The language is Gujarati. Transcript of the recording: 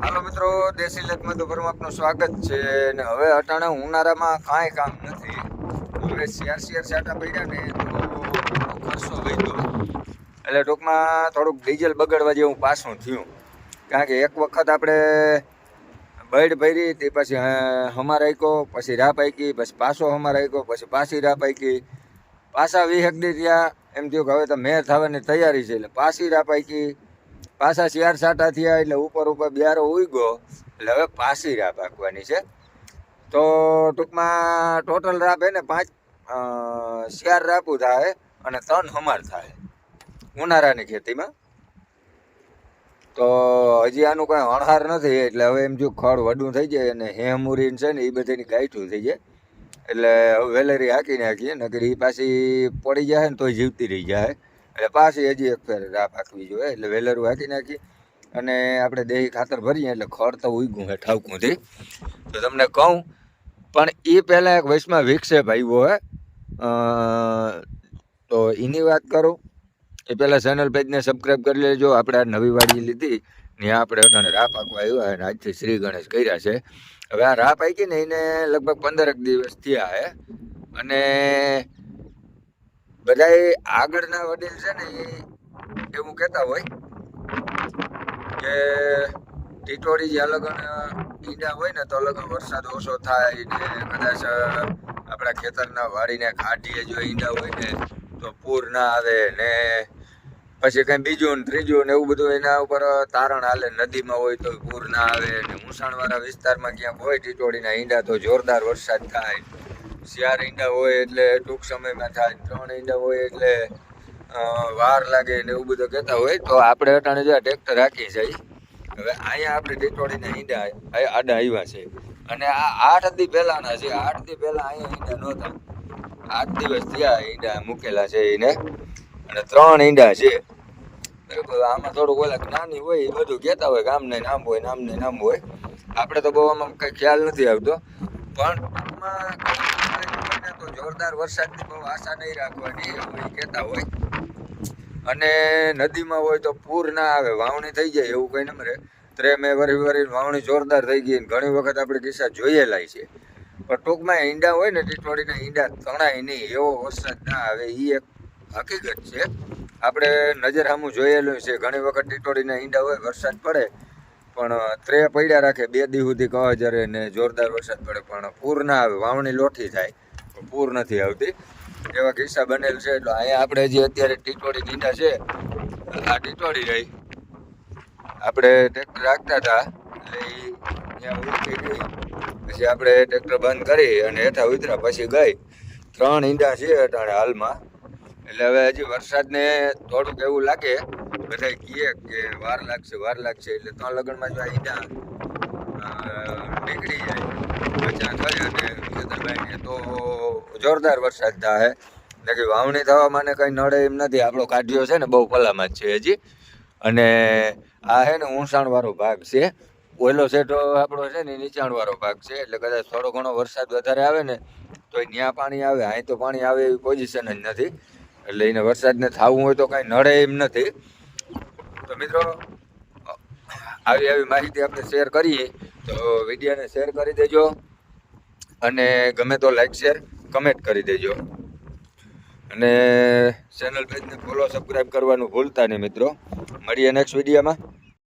હાલો મિત્રો, દેશી લેખમાં તો ફરવા આપનું સ્વાગત છે. ને હવે અટાણા ઉનાળામાં કાંઈ કામ નથી. હવે શિયાર સાટા પડ્યા ને તો ખર્ચો વધ્યો, એટલે ટૂંકમાં થોડુંક ડીઝલ બગડવા જેવું પાછું થયું. કારણ કે એક વખત આપણે બૈડ ભરી તે પછી હમા રાખ્યો, પછી રાહ પાકી, પછી પાછો હમા રાખ્યો, પછી પાછી રાહ પાકી, પાછા 20 દી ત્યાં એમ થયું કે હવે તો મેર થવાની તૈયારી છે, એટલે પાછી રાહ પાકી, પાછા શિયાર સાટા થયા એટલે ઉપર બિયારો ઉગ્યો, એટલે હવે પાછી રાહ પાકવાની છે. તો ટૂંકમાં ટોટલ રાહ હે ને 5 શિયાર રાપું થાય અને 3 હમાર થાય ઉનાળાની ખેતીમાં. તો હજી આનું કાંઈ અણહાર નથી, એટલે હવે એમ જો ખડ વડું થઈ જાય અને હેમુરીન છે ને એ બધાની ગાંઠું થઈ જાય, એટલે હવે વેલેરી હાકી નાખીએ, નકર એ પાછી પડી જાય ને તોય જીવતી રહી જાય, એટલે પાછી હજી એક ફેર રાહ પાકવી જોઈએ. એટલે વેલેરું હાકી નાખી અને આપણે દેહી ખાતર ભરીએ એટલે ખડ તો ઉગ્યું હે ઠાવકુંથી. તો તમને કહું, પણ એ પહેલાં એક વયસમાં વિક્ષેપ આવ્યો હે, તો એની વાત કરું એ પહેલાં ચેનલ પેજને સબસ્ક્રાઈબ કરી લેજો. આપણે આ નવી વાડી લીધી ત્યાં આપણે અટાણે રાહ પાકવા આવ્યા અને આજથી શ્રી ગણેશ કર્યા છે. હવે આ રાહ પાકી ને એને લગભગ 15 દિવસ થયા હે, અને બધાય આગળના વડીલ છે ને એ એવું કહેતા હોય કે ટીટોળી જે અલગ ઈંડા હોય ને તો અલગ વરસાદ ઓછો થાય ને કદાચ આપણા ખેતરના વાડીને કાઢીએ જો ઈંડા હોય ને તો પૂર ના આવે ને પછી કંઈ બીજું ને ત્રીજું ને એવું બધું એના ઉપર તારણ હાલે. નદીમાં હોય તો પૂર ના આવે ને મૂંસાણવાળા વિસ્તારમાં ક્યાંક હોય ટીટોળીના ઈંડા તો જોરદાર વરસાદ થાય. શિયાર ઈંડા હોય એટલે ટૂંક સમયમાં થાય, 3 ઈંડા હોય એટલે વાર લાગે ને એવું બધું કહેતા હોય. તો આપણે અટાણે જો ટ્રેક્ટર રાખી જાય, હવે અહીંયા આપણે ટીટોળીના ઈંડા આડા આવ્યા છે અને આ 8 દી પહેલાના છે. 8 દી પહેલા અહીંયા ઈંડા નહોતા, 8 દિવસ થયા ઈંડા મૂકેલા છે એને, અને 3 ઈંડા છે. બરાબર, આમાં થોડુંક ઓલા નાની હોય એ બધું કહેતા હોય, ગામને નામ હોય, નામને નામ હોય. આપણે તો બહુ આમાં કંઈ ખ્યાલ નથી આવતો, પણ તો જોરદાર વરસાદની બહુ આશા નહીં રાખવાની એવું કહેતા હોય. અને નદીમાં હોય તો પૂર ના આવે, વાવણી થઈ જાય એવું કંઈ ન રહે. મેં વરી વાવણી જોરદાર થઈ ગઈ, ઘણી વખત આપણે કિસ્સા જોયેલા છે. પણ ટૂંકમાં ઈંડા હોય ને ટીટોળીના ઈંડા તણાય નહીં એવો વરસાદ ના આવે, એ એક હકીકત છે. આપણે નજર સામું જોયેલું છે. ઘણી વખત ટીટોળીના ઈંડા હોય, વરસાદ પડે પણ પડ્યા રાખે 2 દી સુધી કવાજરે ને જોરદાર વરસાદ પડે પણ પૂર ના આવે, વાવણી લોઠી થાય પણ પૂર નથી આવતી. એવા કિસ્સા બનેલ છે. એટલે અહીંયા આપણે જે અત્યારે ટીટોળી ઈંડા છે, આ ટીટોળી રહી આપણે ટ્રેક્ટર રાખતા હતા એટલે એ ત્યાં ઉતરી ગઈ, પછી આપણે ટ્રેક્ટર બંધ કરી અને હેઠા ઉતર્યા, પછી ગઈ 3 ઈંડા છે અટાણે હાલમાં. એટલે હવે હજી વરસાદને થોડુંક એવું લાગે, બધા કહે કે વાર લાગશે એટલે 3 લગ્નમાં જો આ ઈંડા નીકળી જાય બચા થઈ અને ખેતરભાઈને તો જોરદાર વરસાદ થાય. એટલે કે વાવણી થવા મને કંઈ નડે એમ નથી. આપણો કાઢ્યો છે ને બહુ પલામાં જ છે હજી, અને આ છે ને ઊંચાણવાળો ભાગ છે. ઓયલો સેટો આપણો છે ને નીચાણવાળો ભાગ છે, એટલે કદાચ થોડો ઘણો વરસાદ વધારે આવે ને તો ત્યાં પાણી આવે, અહીં તો પાણી આવે એવી પોઝિશન જ નથી. એટલે એને વરસાદને થવું હોય તો કાંઈ નડે એમ નથી. તો મિત્રો, આવી માહિતી આપણે શેર કરીએ તો વિડીયોને શેર કરી દેજો, અને ગમે તો લાઈક શેર કમેન્ટ કરી દેજો, અને ચેનલ પેજને ફોલો સબસ્ક્રાઈબ કરવાનું ભૂલતા નહીં મિત્રો. મળીએ નેક્સ્ટ વિડીયોમાં.